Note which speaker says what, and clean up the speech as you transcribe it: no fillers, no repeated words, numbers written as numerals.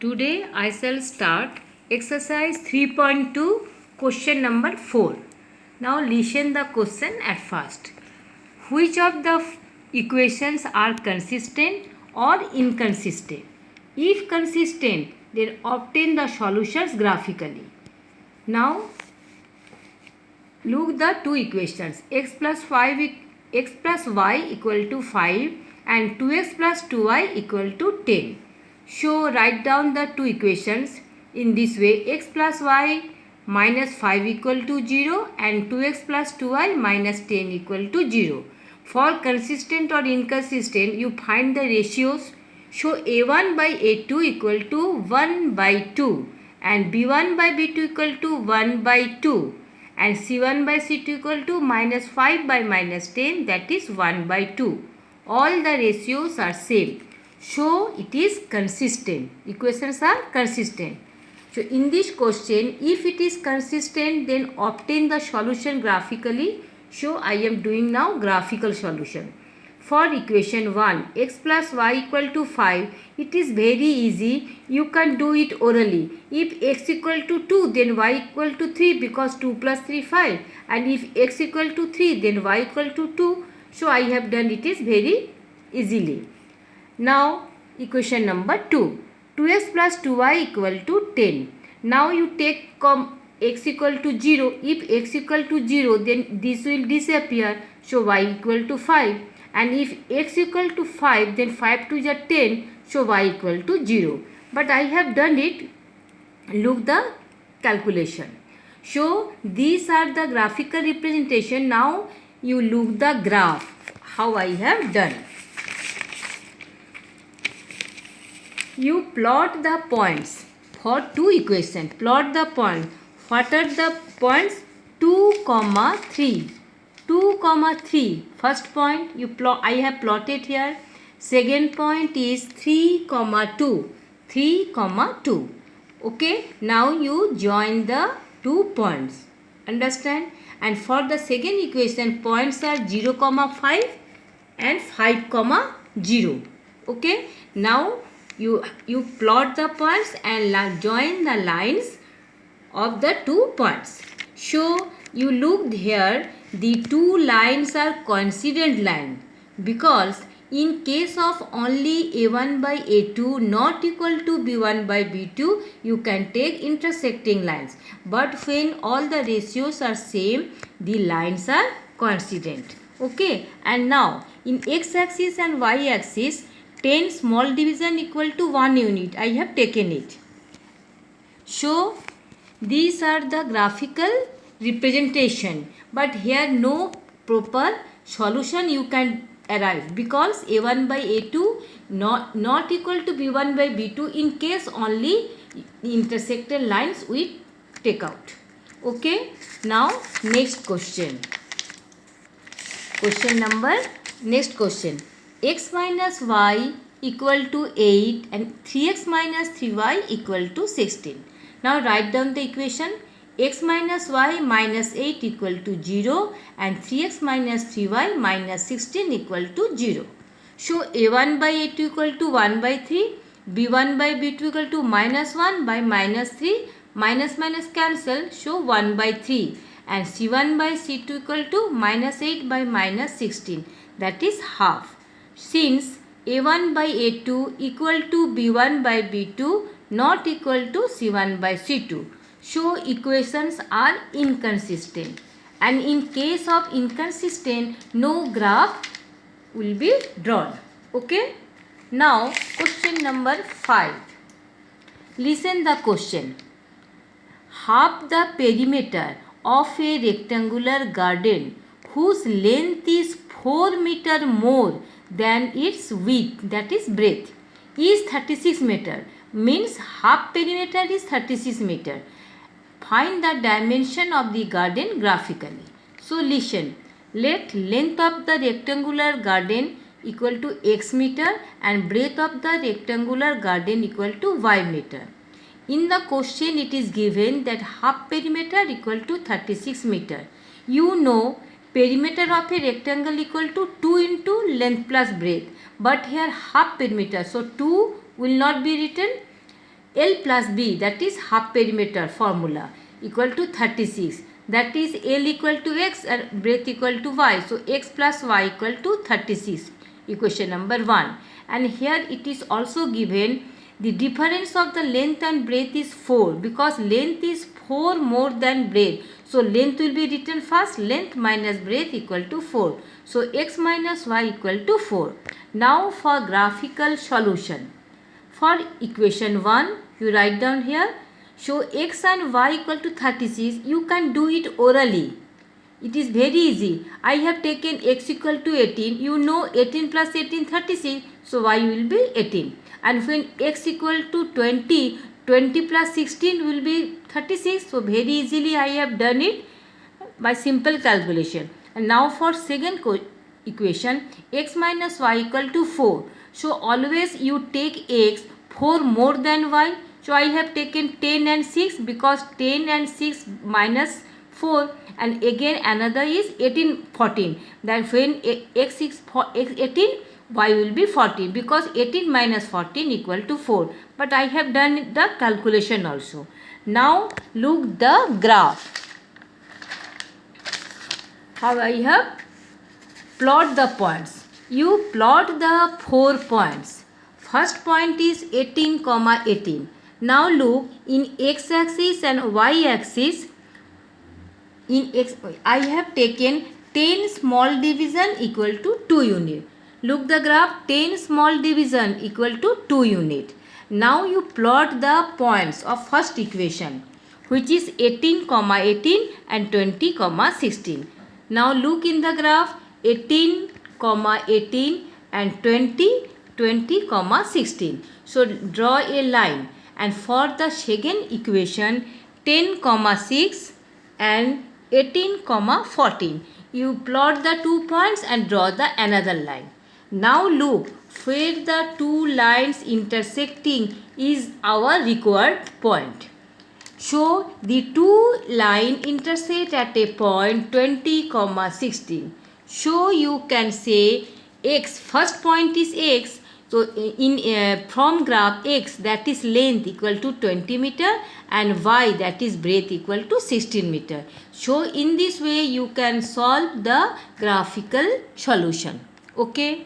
Speaker 1: Today I shall start exercise 3.2 question number 4. Now listen the question at first. Which of the equations are consistent or inconsistent? If consistent, then obtain the solutions graphically. Now look the two equations. X plus y equal to 5 and 2x plus 2y equal to 10. So write down the two equations in this way. X plus y minus 5 equal to 0 and 2x plus 2y minus 10 equal to 0. For consistent or inconsistent, you find the ratios. So a1 by a2 equal to 1 by 2 and b1 by b2 equal to 1 by 2 and c1 by c2 equal to minus 5 by minus 10, that is 1 by 2. All the ratios are same. So it is consistent. Equations are consistent. So in this question, if it is consistent, then obtain the solution graphically. So I am doing now graphical solution. For equation 1, x plus y equal to 5, it is very easy. You can do it orally. If x equal to 2, then y equal to 3 because 2 plus 3 5. And if x equal to 3, then y equal to 2. So I have done it is very easily. Now equation number 2. 2x plus 2y equal to 10. Now you take x equal to 0. If x equal to 0, then this will disappear. So y equal to 5. And if x equal to 5, then 5 to the 10. So y equal to 0. But I have done it. Look the calculation. So these are the graphical representation. Now you look the graph. How I have done. You plot the points for two equations. Plot the point. What are the points? 2, 3. 2, 3. First point you plot. I have plotted here. Second point is 3, 2. 3, 2. Okay. Now you join the 2 points. Understand? And for the second equation, points are 0, 5 and 5, 0. Okay. Now you plot the points and join the lines of the 2 points. So you look here, the 2 lines are coincident line because in case of only a1 by a2 not equal to b1 by b2, you can take intersecting lines. But when all the ratios are same, the lines are coincident. Okay. And now in x-axis and y-axis, 10 small division equal to 1 unit. I have taken it. So these are the graphical representation. But here no proper solution you can arrive because a1 by a2 not equal to b1 by b2 in case only intersected lines we take out. Okay. Now next question. Next question. X minus y equal to 8 and 3x minus 3y equal to 16. Now write down the equation. X minus y minus 8 equal to 0 and 3x minus 3y minus 16 equal to 0. So a1 by a2 equal to 1 by 3, b1 by b2 equal to minus 1 by minus 3, minus cancel, so 1 by 3 and c1 by c2 equal to minus 8 by minus 16, that is half. Since a1 by a2 equal to b1 by b2 not equal to c1 by c2. So equations are inconsistent. And in case of inconsistent, no graph will be drawn. Okay. Now question number 5. Listen the question. Half the perimeter of a rectangular garden whose length is 4 meter more than its width, that is breadth, is 36 meter. Means half perimeter is 36 meter. Find the dimension of the garden graphically. So listen. Let length of the rectangular garden equal to x meter and breadth of the rectangular garden equal to y meter. In the question it is given that half perimeter equal to 36 meter. You know perimeter of a rectangle equal to 2 into length plus breadth. But here half perimeter. So 2 will not be written. L plus B, that is half perimeter formula, equal to 36. That is L equal to X and breadth equal to Y. So X plus Y equal to 36. Equation number 1. And here it is also given the difference of the length and breadth is 4, because length is 4 more than breadth. So length will be written first, length minus breadth equal to 4. So X minus Y equal to 4. Now for graphical solution. For equation 1, you write down here, show X and Y equal to 36. You can do it orally. It is very easy. I have taken X equal to 18. You know 18 plus 18, 36. So Y will be 18. And when X equal to 20, 20 plus 16 will be 36. So very easily I have done it by simple calculation. And now for second equation, X minus Y equal to 4. So always you take X 4 more than Y. So I have taken 10 and 6, because 10 and 6 minus 4, and again another is 18, 14. That when X is 18, Y will be 14, because 18 minus 14 equal to 4. But I have done the calculation also. Now look the graph. How I have plot the points. You plot the 4 points. First point is 18, 18. Now look in X axis and Y axis. In X, I have taken 10 small division equal to 2 unit. Look the graph, 10 small division equal to 2 unit. Now you plot the points of first equation, which is 18, 18 and 20, 16. Now look in the graph, 18, 18 and 20, 20, 16. So draw a line, and for the second equation, 10, 6 and 18, 14. You plot the 2 points and draw the another line. Now look where the 2 lines intersecting is our required point. So the 2 line intersect at a point 20, 16. So you can say X, first point is X. So in from graph X, that is length equal to 20 meter, and Y, that is breadth equal to 16 meter. So in this way you can solve the graphical solution. Okay.